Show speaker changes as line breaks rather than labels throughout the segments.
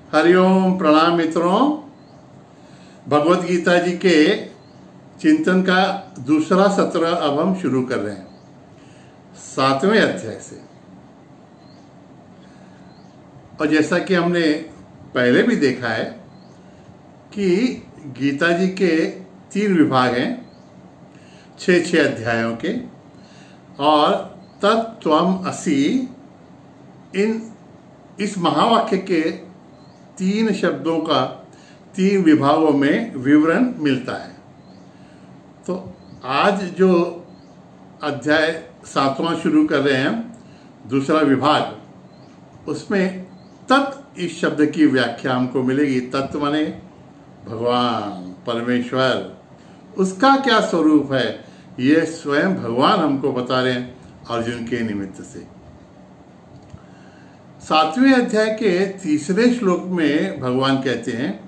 हरिओम प्रणाम मित्रों। भगवत गीता जी के चिंतन का दूसरा सत्र अब हम शुरू कर रहे हैं 7वें अध्याय से। और जैसा कि हमने पहले भी देखा है कि गीता जी के 3 विभाग हैं 6 अध्यायों के, और तत्त्वम् असि इस महावाक्य के 3 शब्दों का 3 विभागों में विवरण मिलता है। तो आज जो अध्याय 7वां शुरू कर रहे हैं, दूसरा विभाग, उसमें तत् इस शब्द की व्याख्या हमको मिलेगी। तत्व माने भगवान, परमेश्वर, उसका क्या स्वरूप है, ये स्वयं भगवान हमको बता रहे हैं अर्जुन के निमित्त से। 7वें अध्याय के 3 श्लोक में भगवान कहते हैं,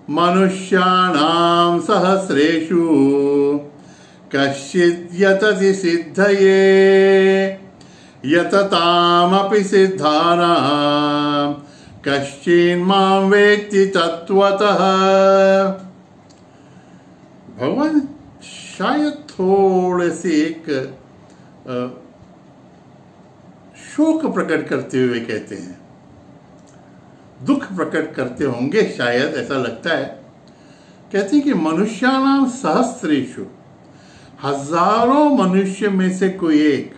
मनुष्याणां सहस्रेषु कश्चित् यतति सिद्धये यततामपि सिद्धानां कश्चिन्मां वेत्ति तत्त्वतः। भगवान शायद थोड़े से एक शोक प्रकट करते हुए कहते हैं, दुख प्रकट करते होंगे शायद, ऐसा लगता है। कहते हैं कि मनुष्याणां सहस्रेषु, हजारों मनुष्य में से कोई एक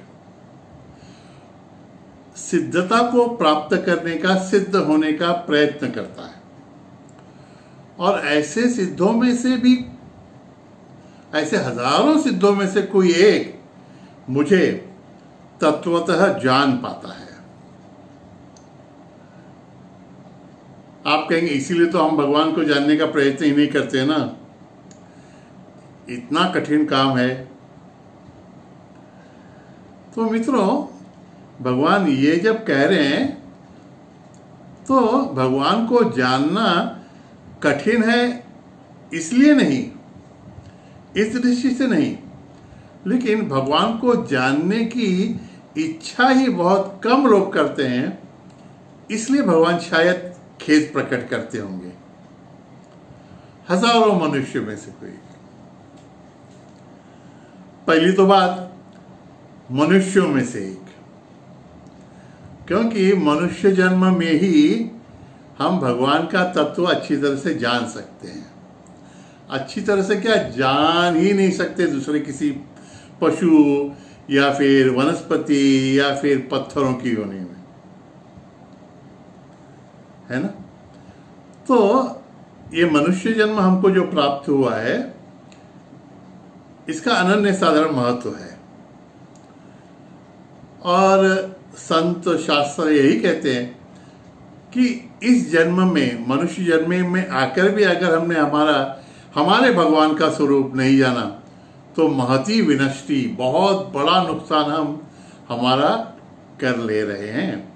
सिद्धता को प्राप्त करने का, सिद्ध होने का प्रयत्न करता है। और ऐसे सिद्धों में से भी, ऐसे हजारों सिद्धों में से कोई एक मुझे तत्वतः जान पाता है। आप कहेंगे इसीलिए तो हम भगवान को जानने का प्रयत्न ही नहीं करते ना, इतना कठिन काम है। तो मित्रों, भगवान ये जब कह रहे हैं तो भगवान को जानना कठिन है इसलिए नहीं, इस दृष्टि से नहीं, लेकिन भगवान को जानने की इच्छा ही बहुत कम लोग करते हैं, इसलिए भगवान शायद खेद प्रकट करते होंगे। हजारों मनुष्य में से कोई। पहली तो बात, मनुष्यों में से एक, क्योंकि मनुष्य जन्म में ही हम भगवान का तत्व अच्छी तरह से जान सकते हैं। अच्छी तरह से क्या, जान ही नहीं सकते दूसरे किसी पशु या फिर वनस्पति या फिर पत्थरों की योनि में, है ना। तो ये मनुष्य जन्म हमको जो प्राप्त हुआ है, इसका अनन्य साधारण महत्व है। और संत शास्त्र यही कहते हैं कि इस जन्म में, मनुष्य जन्म में आकर भी अगर हमने हमारे भगवान का स्वरूप नहीं जाना तो महती विनष्टि, बहुत बड़ा नुकसान हम हमारा कर ले रहे हैं।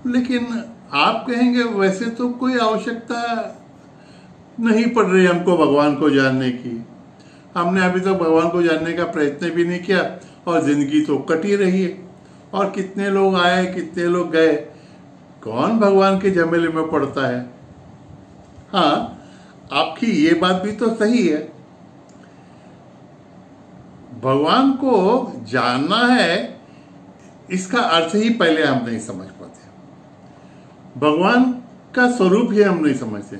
लेकिन आप कहेंगे वैसे तो कोई आवश्यकता नहीं पड़ रही हमको भगवान को जानने की, हमने अभी तक भगवान को जानने का प्रयत्न भी नहीं किया और जिंदगी तो कटी रही है, और कितने लोग आए कितने लोग गए, कौन भगवान के झमेले में पड़ता है। हाँ, आपकी ये बात भी तो सही है, भगवान को जानना है, इसका अर्थ ही पहले हम नहीं समझ पाते, भगवान का स्वरूप ही हम नहीं समझते,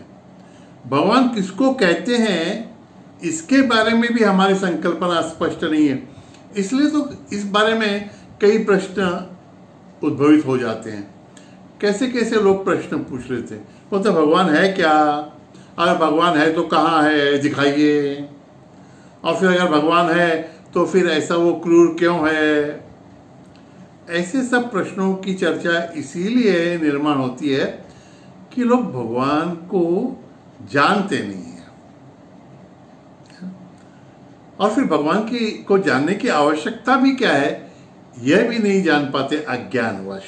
भगवान किसको कहते हैं इसके बारे में भी हमारी संकल्पना स्पष्ट नहीं है। इसलिए तो इस बारे में कई प्रश्न उद्भवित हो जाते हैं। कैसे कैसे लोग प्रश्न पूछ लेते हैं, वो तो भगवान है क्या, अगर भगवान है तो कहाँ है, दिखाइए, और फिर अगर भगवान है तो फिर ऐसा वो क्रूर क्यों है। ऐसे सब प्रश्नों की चर्चा इसीलिए निर्माण होती है कि लोग भगवान को जानते नहीं हैं, और फिर भगवान को जानने की आवश्यकता भी क्या है यह भी नहीं जान पाते अज्ञानवश।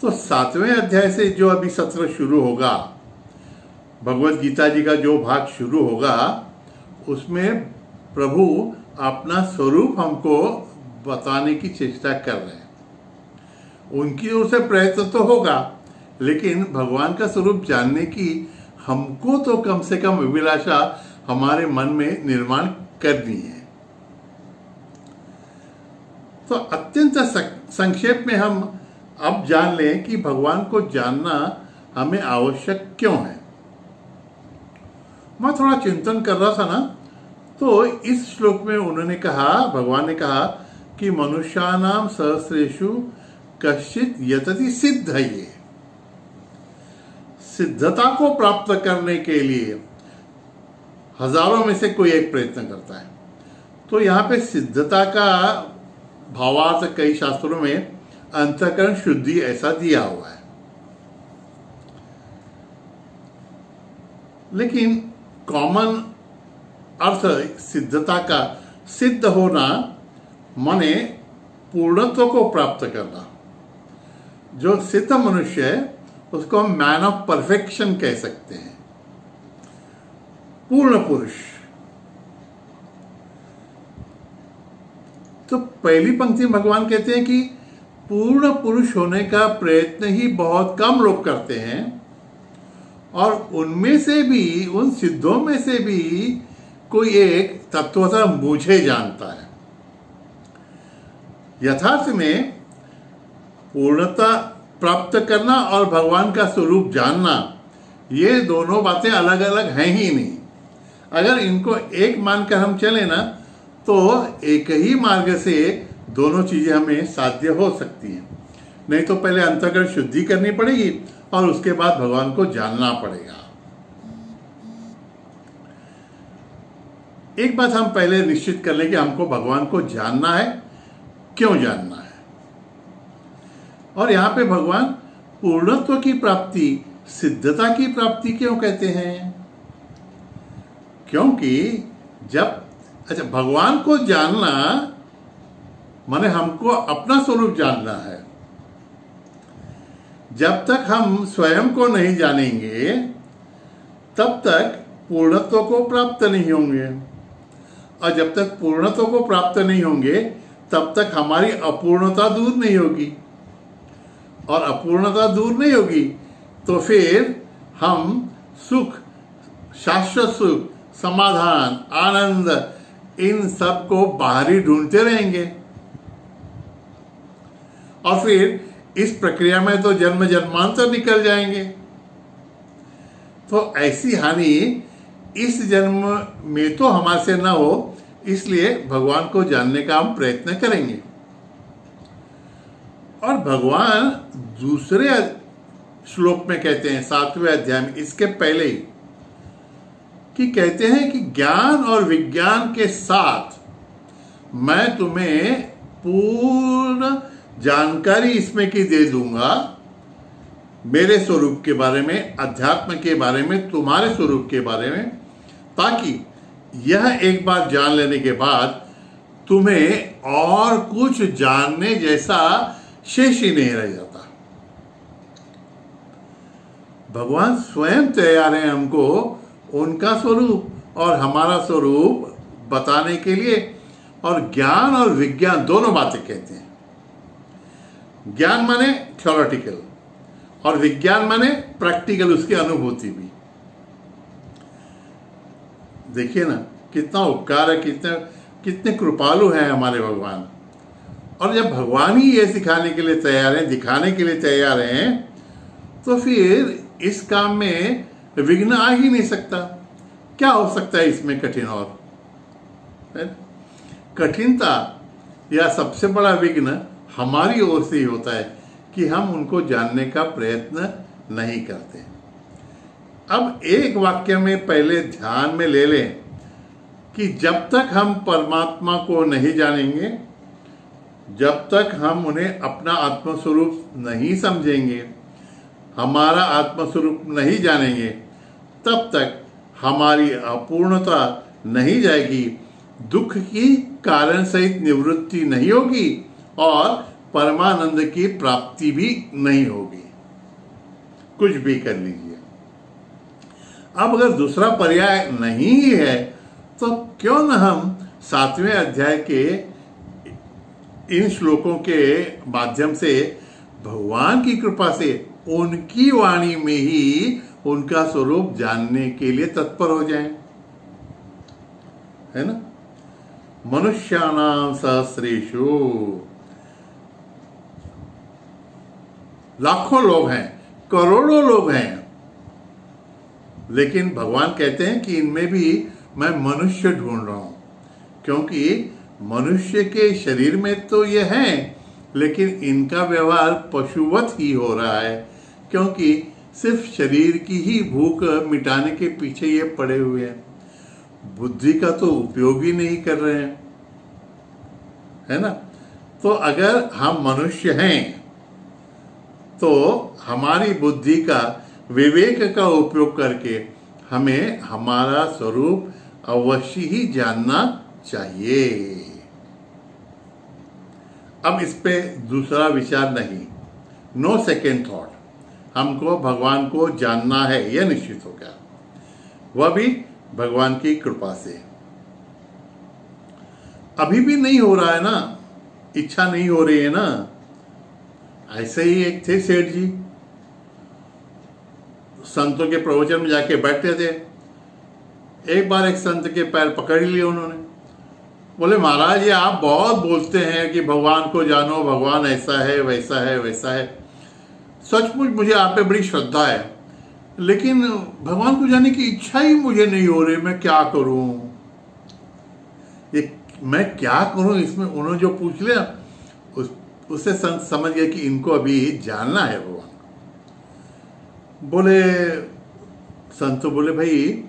तो 7वें अध्याय से जो अभी सत्र शुरू होगा, भगवत गीता जी का जो भाग शुरू होगा, उसमें प्रभु अपना स्वरूप हमको बताने की चेष्टा कर रहे हैं। उनकी ओर से प्रयत्न तो होगा, लेकिन भगवान का स्वरूप जानने की हमको तो कम से कम अभिलाषा हमारे मन में निर्माण करनी है। तो अत्यंत संक्षेप में हम अब जान लें कि भगवान को जानना हमें आवश्यक क्यों है। मैं थोड़ा चिंतन कर रहा था ना, तो इस श्लोक में उन्होंने कहा, भगवान ने कहा कि मनुष्यानाम सहस्रेषु कश्चित यतति सिद्धये। सिद्धता को प्राप्त करने के लिए हजारों में से कोई एक प्रयत्न करता है। तो यहाँ पे सिद्धता का भावार्थ कई शास्त्रों में अंतःकरण शुद्धि ऐसा दिया हुआ है, लेकिन कॉमन अर्थ सिद्धता का सिद्ध होना माने पूर्णत्व को प्राप्त करना। जो सिद्ध मनुष्य है उसको हम मैन ऑफ परफेक्शन कह सकते हैं, पूर्ण पुरुष। तो पहली पंक्ति भगवान कहते हैं कि पूर्ण पुरुष होने का प्रयत्न ही बहुत कम लोग करते हैं, और उनमें से भी, उन सिद्धों में से भी कोई एक तत्वतः मुझे जानता है। यथार्थ में पूर्णता प्राप्त करना और भगवान का स्वरूप जानना, ये दोनों बातें अलग अलग हैं ही नहीं। अगर इनको एक मानकर हम चले ना, तो एक ही मार्ग से दोनों चीजें हमें साध्य हो सकती हैं। नहीं तो पहले अंतःकरण शुद्धि करनी पड़ेगी और उसके बाद भगवान को जानना पड़ेगा। एक बात हम पहले निश्चित कर लें कि हमको भगवान को जानना है, क्यों जानना है। और यहां पे भगवान पूर्णत्व की प्राप्ति, सिद्धता की प्राप्ति क्यों कहते हैं? क्योंकि जब भगवान को जानना माने हमको अपना स्वरूप जानना है। जब तक हम स्वयं को नहीं जानेंगे तब तक पूर्णत्व को प्राप्त नहीं होंगे, और जब तक पूर्णत्व को प्राप्त नहीं होंगे तब तक हमारी अपूर्णता दूर नहीं होगी, और अपूर्णता दूर नहीं होगी तो फिर हम सुख, शाश्वत सुख, समाधान, आनंद, इन सब को बाहर ही ढूंढते रहेंगे। और फिर इस प्रक्रिया में तो जन्म जन्मांतर निकल जाएंगे। तो ऐसी हानि इस जन्म में तो हमारे से न हो, इसलिए भगवान को जानने का हम प्रयत्न करेंगे। और भगवान दूसरे श्लोक में कहते हैं, 7वें अध्याय में, इसके पहले ही, कि कहते हैं कि ज्ञान और विज्ञान के साथ मैं तुम्हें पूर्ण जानकारी इसमें की दे दूंगा, मेरे स्वरूप के बारे में, अध्यात्म के बारे में, तुम्हारे स्वरूप के बारे में, ताकि यह एक बार जान लेने के बाद तुम्हें और कुछ जानने जैसा शेष ही नहीं रह जाता। भगवान स्वयं तैयार हैं हमको उनका स्वरूप और हमारा स्वरूप बताने के लिए, और ज्ञान और विज्ञान दोनों बातें कहते हैं। ज्ञान माने थ्योरेटिकल और विज्ञान माने प्रैक्टिकल, उसकी अनुभूति भी। देखिए ना कितना उपकार है, कितने कृपालु हैं हमारे भगवान। और जब भगवान ही ये सिखाने के लिए तैयार हैं, दिखाने के लिए तैयार हैं, तो फिर इस काम में विघ्न आ ही नहीं सकता। क्या हो सकता है इसमें कठिन? और कठिनता या सबसे बड़ा विघ्न हमारी ओर से ही होता है कि हम उनको जानने का प्रयत्न नहीं करते। अब एक वाक्य में पहले ध्यान में ले लें कि जब तक हम परमात्मा को नहीं जानेंगे, जब तक हम उन्हें अपना आत्मस्वरूप नहीं समझेंगे, हमारा आत्मस्वरूप नहीं जानेंगे, तब तक हमारी अपूर्णता नहीं जाएगी, दुख की कारण सहित निवृत्ति नहीं होगी और परमानंद की प्राप्ति भी नहीं होगी। कुछ भी कर लीजिए। अब अगर दूसरा पर्याय नहीं है तो क्यों न हम 7वें अध्याय के इन श्लोकों के माध्यम से भगवान की कृपा से उनकी वाणी में ही उनका स्वरूप जानने के लिए तत्पर हो जाएं, है ना। मनुष्याणाम सहस्रेषु, लाखों लोग हैं, करोड़ों लोग हैं, लेकिन भगवान कहते हैं कि इनमें भी मैं मनुष्य ढूंढ रहा हूं, क्योंकि मनुष्य के शरीर में तो ये हैं, लेकिन इनका व्यवहार पशुवत ही हो रहा है, क्योंकि सिर्फ शरीर की ही भूख मिटाने के पीछे ये पड़े हुए हैं, बुद्धि का तो उपयोग ही नहीं कर रहे हैं, है ना। तो अगर हम मनुष्य हैं तो हमारी बुद्धि का, विवेक का उपयोग करके हमें हमारा स्वरूप अवश्य ही जानना चाहिए। अब इस पे दूसरा विचार नहीं, नो सेकेंड थॉट, हमको भगवान को जानना है, यह निश्चित हो गया, वह भी भगवान की कृपा से। अभी भी नहीं हो रहा है ना, इच्छा नहीं हो रही है ना। ऐसे ही एक थे सेठ जी, संतों के प्रवचन में जाके बैठते थे। एक बार एक संत के पैर पकड़ लिए उन्होंने, बोले महाराज ये आप बहुत बोलते हैं कि भगवान को जानो, भगवान ऐसा है वैसा है वैसा है, सचमुच मुझे आप पे बड़ी श्रद्धा है, लेकिन भगवान को जाने की इच्छा ही मुझे नहीं हो रही, मैं क्या करूं, ये मैं क्या करूं। इसमें उन्होंने जो पूछ लिया उससे संत समझ गए कि इनको अभी जानना है भगवान। बोले संत बोले भाई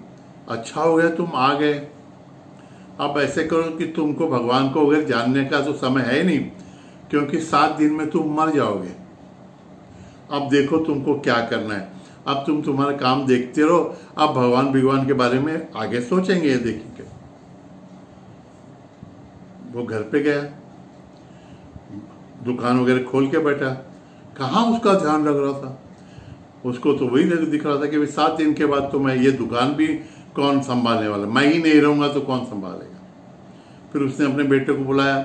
अच्छा हो गया तुम आ गए, अब ऐसे करो कि तुमको भगवान को अगर जानने का तो समय है ही नहीं, क्योंकि 7 दिन में तुम मर जाओगे। अब देखो तुमको क्या करना है, अब तुम तुम्हारा काम देखते रहो, अब भगवान के बारे में आगे सोचेंगे, देखेंगे। वो घर पे गया, दुकान वगैरह खोल के बैठा, कहाँ उसका ध्यान लग रहा था, उसको तो वही दिख रहा था कि 7 दिन के बाद तो मैं ये दुकान भी कौन संभालने वाला, मैं ही नहीं रहूंगा तो कौन संभालेगा। फिर उसने अपने बेटे को बुलाया,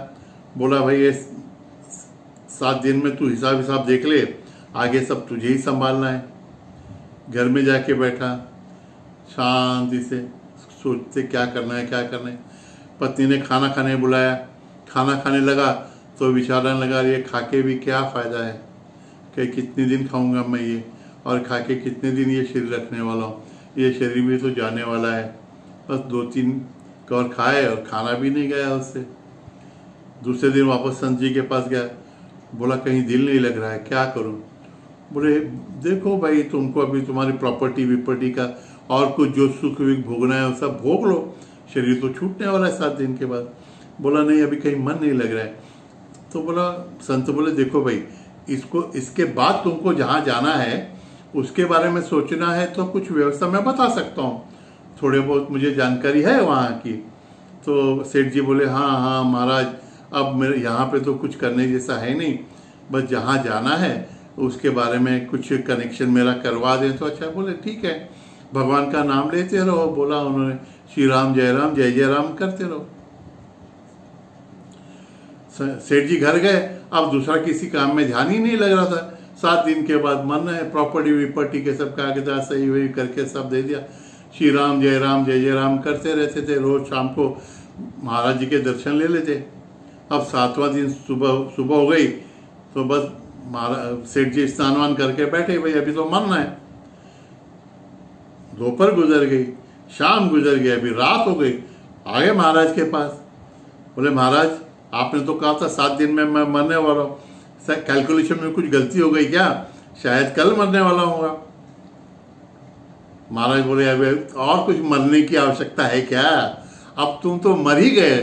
बोला भाई ये 7 दिन में तू हिसाब देख ले, आगे सब तुझे ही संभालना है। घर में जाके बैठा, शांति से सोचते क्या करना है। पत्नी ने खाना खाने बुलाया, खाना खाने लगा तो विचारने लगा ये खा के भी क्या फ़ायदा है, कि कितने दिन खाऊंगा मैं ये, और खा के कितने दिन ये शरीर रखने वाला हूँ, ये शरीर भी तो जाने वाला है। बस 2-3 और खाए और खाना भी नहीं गया उससे। दूसरे दिन वापस संत जी के पास गया, बोला कहीं दिल नहीं लग रहा है, क्या करूँ। बोले देखो भाई तुमको अभी तुम्हारी प्रॉपर्टी का और कुछ जो सुख विख भोगना है वो सब भोग लो, शरीर तो छूटने वाला है 7 दिन के बाद। बोला नहीं अभी कहीं मन नहीं लग रहा है। तो बोला संत बोले देखो भाई इसके बाद तुमको जहाँ जाना है उसके बारे में सोचना है तो कुछ व्यवस्था मैं बता सकता हूँ, थोड़े बहुत मुझे जानकारी है वहाँ की। तो सेठ जी बोले हाँ महाराज, अब मेरे यहाँ पे तो कुछ करने जैसा है नहीं, बस जहाँ जाना है उसके बारे में कुछ कनेक्शन मेरा करवा दें तो अच्छा। बोले ठीक है, भगवान का नाम लेते रहो। बोला उन्होंने श्री राम जय राम करते रहो। सेठ जी घर गए, अब दूसरा किसी काम में ध्यान ही नहीं लग रहा था। 7 दिन के बाद मन है प्रॉपर्टी के सब कागजात सही वही करके सब दे दिया। श्री राम जय राम करते रहते थे, रोज शाम को महाराज जी के दर्शन ले लेते। अब 7वां दिन सुबह हो गई तो बस महाराज सेठ जी स्नान करके बैठे, भाई अभी तो मरना है। दोपहर गुजर गई, शाम गुजर गई, अभी रात हो गई। आ गए महाराज के पास, बोले महाराज आपने तो कहा था 7 दिन में मैं मरने वाला हूँ, कैलकुलेशन में कुछ गलती हो गई क्या, शायद कल मरने वाला हूँगा। महाराज बोले अभी और कुछ मरने की आवश्यकता है क्या, अब तुम तो मर ही गए,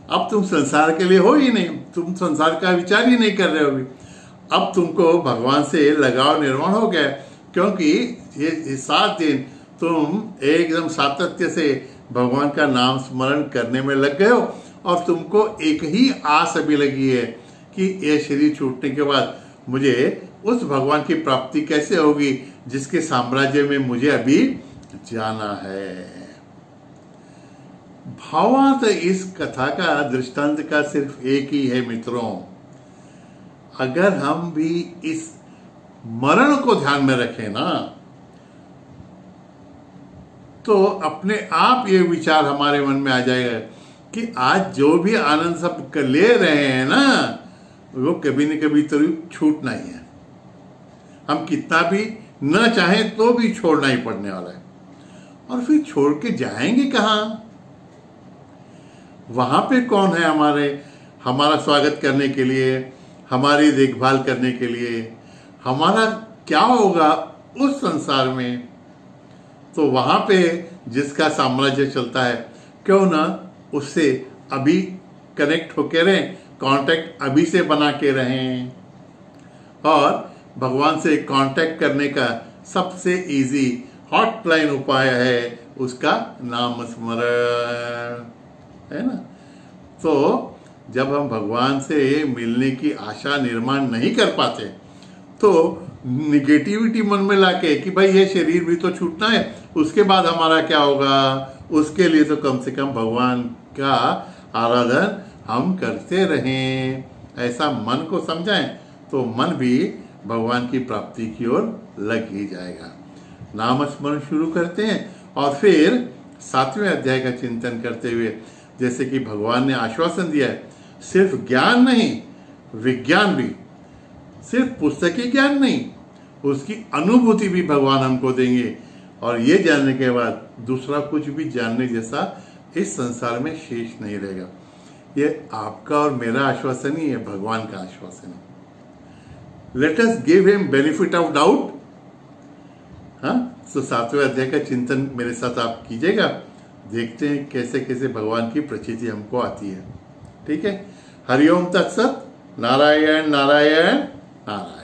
अब तुम संसार के लिए हो ही नहीं, तुम संसार का विचार ही नहीं कर रहे हो अभी। अब तुमको भगवान से लगाव निर्माण हो गया, क्योंकि ये 7 दिन तुम एकदम सातत्य से भगवान का नाम स्मरण करने में लग गए हो, और तुमको एक ही आस अभी लगी है कि ये शरीर छूटने के बाद मुझे उस भगवान की प्राप्ति कैसे होगी जिसके साम्राज्य में मुझे अभी जाना है। भावार्थ इस कथा का दृष्टांत का सिर्फ एक ही है मित्रों, अगर हम भी इस मरण को ध्यान में रखें ना, तो अपने आप ये विचार हमारे मन में आ जाएगा कि आज जो भी आनंद सब ले रहे हैं ना, वो कभी न कभी तो छूटना ही है। हम कितना भी न चाहें तो भी छोड़ना ही पड़ने वाला है। और फिर छोड़ के जाएंगे कहाँ? वहां पे कौन है हमारा स्वागत करने के लिए, हमारी देखभाल करने के लिए? हमारा क्या होगा उस संसार में? तो वहां पे जिसका साम्राज्य चलता है, क्यों ना उससे अभी कनेक्ट होके रहें, कांटेक्ट अभी से बना के रहें। और भगवान से कांटेक्ट करने का सबसे इजी हॉटलाइन उपाय है उसका नाम स्मरण, है ना। तो जब हम भगवान से मिलने की आशा निर्माण नहीं कर पाते, तो निगेटिविटी मन में लाके कि भाई ये शरीर भी तो छूटना है, उसके बाद हमारा क्या होगा, उसके लिए तो कम से कम भगवान का आराधन हम करते रहें, ऐसा मन को समझाएं, तो मन भी भगवान की प्राप्ति की ओर लग ही जाएगा। नाम स्मरण शुरू करते हैं और फिर 7वें अध्याय का चिंतन करते हुए, जैसे कि भगवान ने आश्वासन दिया है, सिर्फ ज्ञान नहीं, विज्ञान भी, सिर्फ पुस्तकीय ज्ञान नहीं, उसकी अनुभूति भी भगवान हमको देंगे। और ये जानने के बाद दूसरा कुछ भी जानने जैसा इस संसार में शेष नहीं रहेगा। ये आपका और मेरा आश्वासन ही है, भगवान का आश्वासन है। Let us give him benefit of doubt. हाँ, तो 7वें अध्याय का चिंतन मेरे साथ आप कीजिएगा, देखते हैं कैसे कैसे भगवान की प्रचिति हमको आती है। ठीक है, हरिओम तत्सत। नारायण नारायण नारायण।